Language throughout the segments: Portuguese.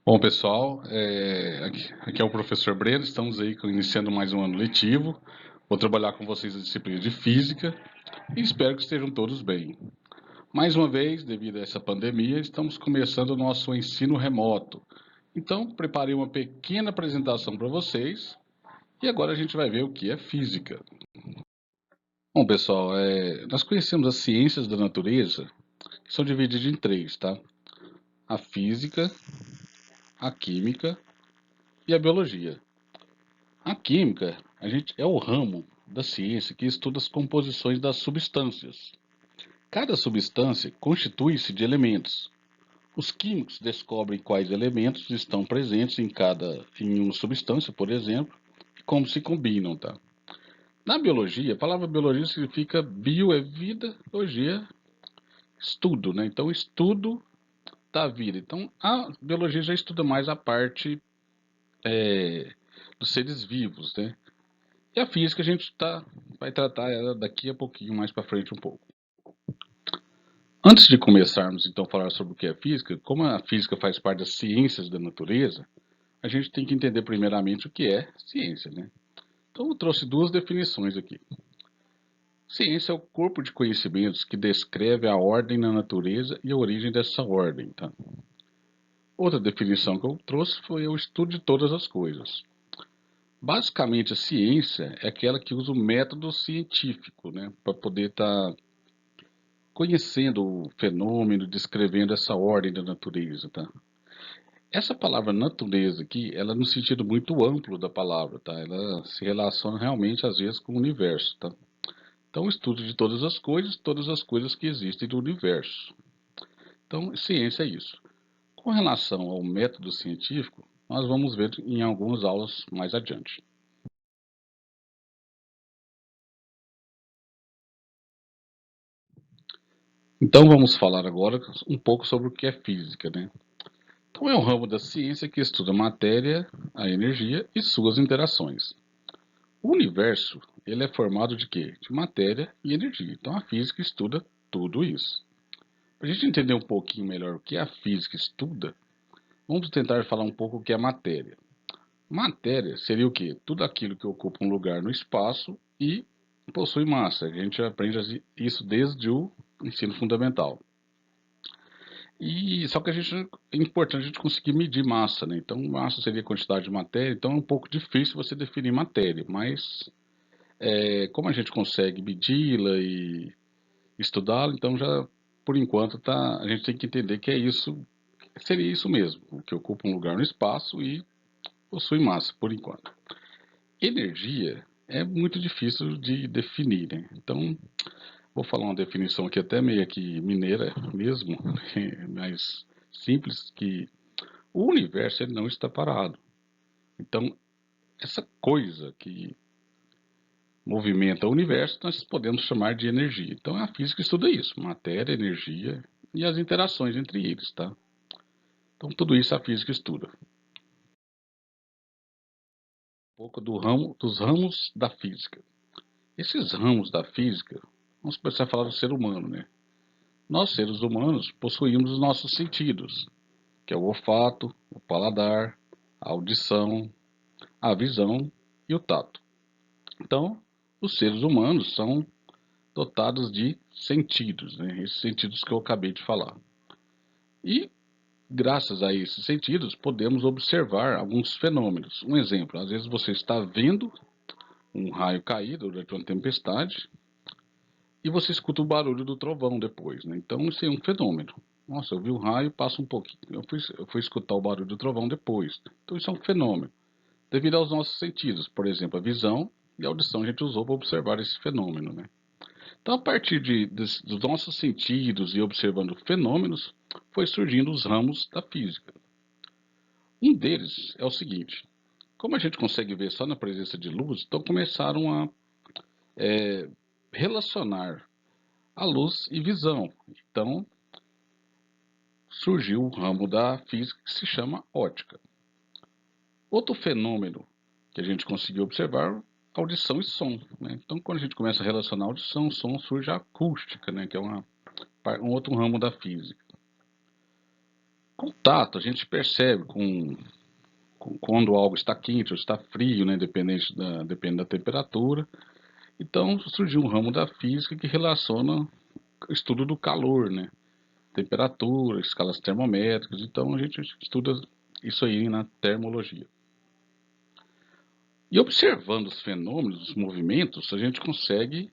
Bom, pessoal, aqui é o professor Breno, estamos aí iniciando mais um ano letivo. Vou trabalhar com vocês a disciplina de Física e espero que estejam todos bem. Mais uma vez, devido a essa pandemia, estamos começando o nosso ensino remoto. Então, preparei uma pequena apresentação para vocês e agora a gente vai ver o que é Física. Bom, pessoal, nós conhecemos as ciências da natureza, que são divididas em três, tá? A Física, a Química e a Biologia. A química, é o ramo da ciência que estuda as composições das substâncias. Cada substância constitui-se de elementos. Os químicos descobrem quais elementos estão presentes em uma substância, por exemplo, e como se combinam, tá? Na biologia, a palavra biologia significa bio é vida, logia estudo, né? Então, estudo da vida. Então, a biologia já estuda mais a parte dos seres vivos, né? E a física a gente vai tratar ela daqui a pouquinho, mais para frente um pouco. Antes de começarmos então a falar sobre o que é física, como a física faz parte das ciências da natureza, a gente tem que entender primeiramente o que é ciência, né? Então eu trouxe duas definições aqui. Ciência é o corpo de conhecimentos que descreve a ordem na natureza e a origem dessa ordem, tá? Outra definição que eu trouxe foi o estudo de todas as coisas. Basicamente, a ciência é aquela que usa o método científico, né, para poder estar conhecendo o fenômeno, descrevendo essa ordem da natureza, tá? Essa palavra natureza aqui, ela é no sentido muito amplo da palavra, tá? Ela se relaciona realmente às vezes com o universo, tá? Então, o estudo de todas as coisas que existem no universo. Então, ciência é isso. Com relação ao método científico, nós vamos ver em algumas aulas mais adiante. Então, vamos falar agora um pouco sobre o que é física, né? Então, é um ramo da ciência que estuda a matéria, a energia e suas interações. O universo, ele é formado de quê? De matéria e energia. Então, a física estuda tudo isso. Para a gente entender um pouquinho melhor o que a física estuda, vamos tentar falar um pouco o que é matéria. Matéria seria o quê? Tudo aquilo que ocupa um lugar no espaço e possui massa. A gente aprende isso desde o ensino fundamental. E só que é importante a gente conseguir medir massa, né? Então, massa seria a quantidade de matéria, então é um pouco difícil você definir matéria, mas como a gente consegue medi-la e estudá-la, então já por enquanto a gente tem que entender que seria isso mesmo, que ocupa um lugar no espaço e possui massa, por enquanto. Energia é muito difícil de definir, né? Então, vou falar uma definição aqui até meio que mineira mesmo, mais simples, que o universo ele não está parado. Então, essa coisa que movimenta o universo, nós podemos chamar de energia. Então, a física estuda isso, matéria, energia e as interações entre eles, tá? Então, tudo isso a física estuda. Um pouco dos ramos da física. Esses ramos da física, vamos começar a falar do ser humano, né? Nós, seres humanos, possuímos os nossos sentidos, que é o olfato, o paladar, a audição, a visão e o tato. Então, os seres humanos são dotados de sentidos, né? Esses sentidos que eu acabei de falar. E, graças a esses sentidos, podemos observar alguns fenômenos. Um exemplo, às vezes você está vendo um raio cair durante uma tempestade e você escuta o barulho do trovão depois, né? Então, isso é um fenômeno. Nossa, eu vi um raio, passa um pouquinho. Eu fui escutar o barulho do trovão depois. Então, isso é um fenômeno. Devido aos nossos sentidos, por exemplo, a visão e a audição a gente usou para observar esse fenômeno, né? Então, a partir dos nossos sentidos e observando fenômenos, foi surgindo os ramos da física. Um deles é o seguinte: como a gente consegue ver só na presença de luz, então começaram a relacionar a luz e visão. Então, surgiu o ramo da física que se chama ótica. Outro fenômeno que a gente conseguiu observar, audição e som, né? Então, quando a gente começa a relacionar audição e som, surge a acústica, né? Que é um outro ramo da física. Com o tato, a gente percebe quando algo está quente ou está frio, né, depende da temperatura. Então surgiu um ramo da física que relaciona o estudo do calor, né, temperatura, escalas termométricas. Então a gente estuda isso aí na termologia. E observando os fenômenos, os movimentos, a gente consegue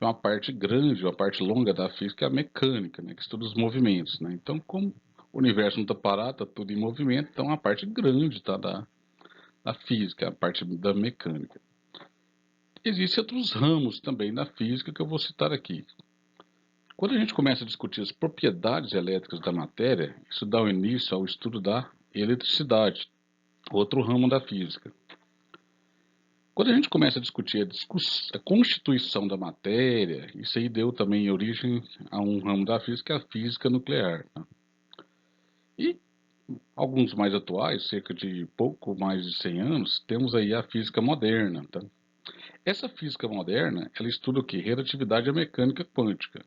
uma parte grande, uma parte longa da física é a mecânica, né, que estuda os movimentos, né? Então, como o universo não está parado, está tudo em movimento, então a parte grande tá, da física, a parte da mecânica. Existem outros ramos também da física que eu vou citar aqui. Quando a gente começa a discutir as propriedades elétricas da matéria, isso dá o início ao estudo da eletricidade, outro ramo da física. Quando a gente começa a discutir a constituição da matéria, isso aí deu também origem a um ramo da física, que é a física nuclear. Tá? E alguns mais atuais, cerca de pouco mais de 100 anos, temos aí a física moderna. Tá? Essa física moderna, ela estuda o que? Relatividade à mecânica quântica.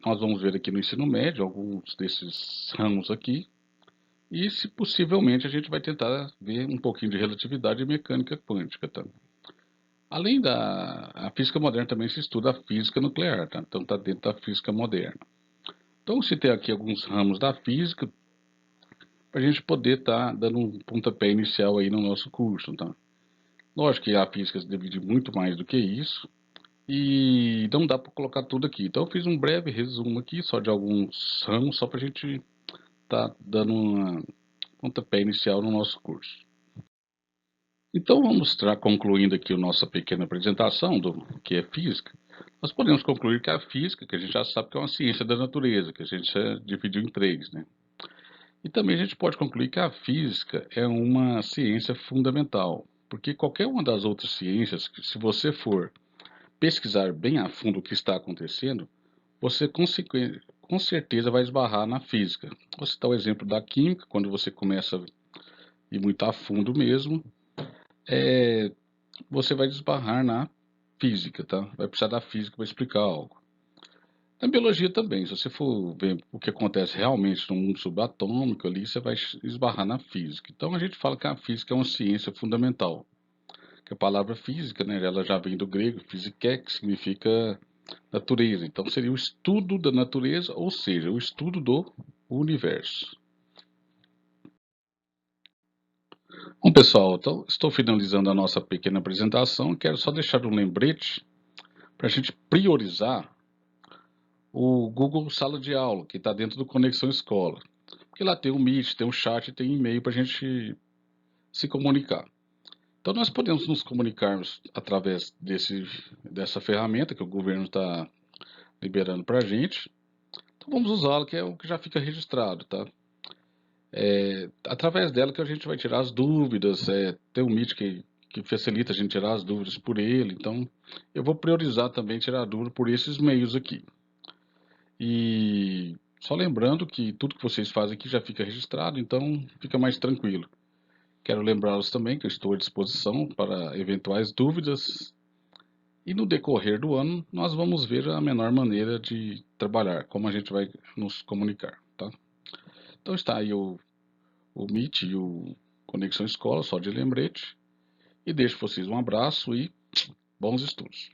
Nós vamos ver aqui no ensino médio alguns desses ramos aqui, e se possivelmente a gente vai tentar ver um pouquinho de relatividade e mecânica quântica. Tá? Além da a física moderna também se estuda a física nuclear, tá? Então está dentro da física moderna. Então eu citei aqui alguns ramos da física para a gente poder estar dando um pontapé inicial aí no nosso curso, tá? Lógico que a física se divide muito mais do que isso e não dá para colocar tudo aqui. Então eu fiz um breve resumo aqui só de alguns ramos só para a gente estar dando um pontapé inicial no nosso curso. Então vamos estar concluindo aqui a nossa pequena apresentação do que é física. Nós podemos concluir que a física, que a gente já sabe que é uma ciência da natureza, que a gente já dividiu em três, né? E também a gente pode concluir que a física é uma ciência fundamental, porque qualquer uma das outras ciências, se você for pesquisar bem a fundo o que está acontecendo, você com certeza vai esbarrar na física. Vou citar o exemplo da química, quando você começa a ir muito a fundo mesmo, você vai esbarrar na física, tá? Vai precisar da física para explicar algo. Na biologia também, se você for ver o que acontece realmente no mundo subatômico ali, você vai esbarrar na física. Então a gente fala que a física é uma ciência fundamental. Que a palavra física, né, ela já vem do grego, physiké, que significa natureza. Então seria o estudo da natureza, ou seja, o estudo do universo. Bom, pessoal, então estou finalizando a nossa pequena apresentação. Quero só deixar um lembrete para a gente priorizar o Google Sala de Aula, que está dentro do Conexão Escola. Porque lá tem o Meet, tem o chat, tem e-mail para a gente se comunicar. Então nós podemos nos comunicarmos através dessa ferramenta que o governo está liberando para a gente. Então vamos usá-la, que é o que já fica registrado, tá? Através dela que a gente vai tirar as dúvidas, tem o Meet que facilita a gente tirar as dúvidas por ele. Então eu vou priorizar também tirar a dúvida por esses meios aqui. E só lembrando que tudo que vocês fazem aqui já fica registrado, então fica mais tranquilo. Quero lembrá-los também que eu estou à disposição para eventuais dúvidas e no decorrer do ano nós vamos ver a menor maneira de trabalhar, como a gente vai nos comunicar, tá? Então está aí o Meet e o Conexão Escola, só de lembrete. E deixo vocês um abraço e bons estudos.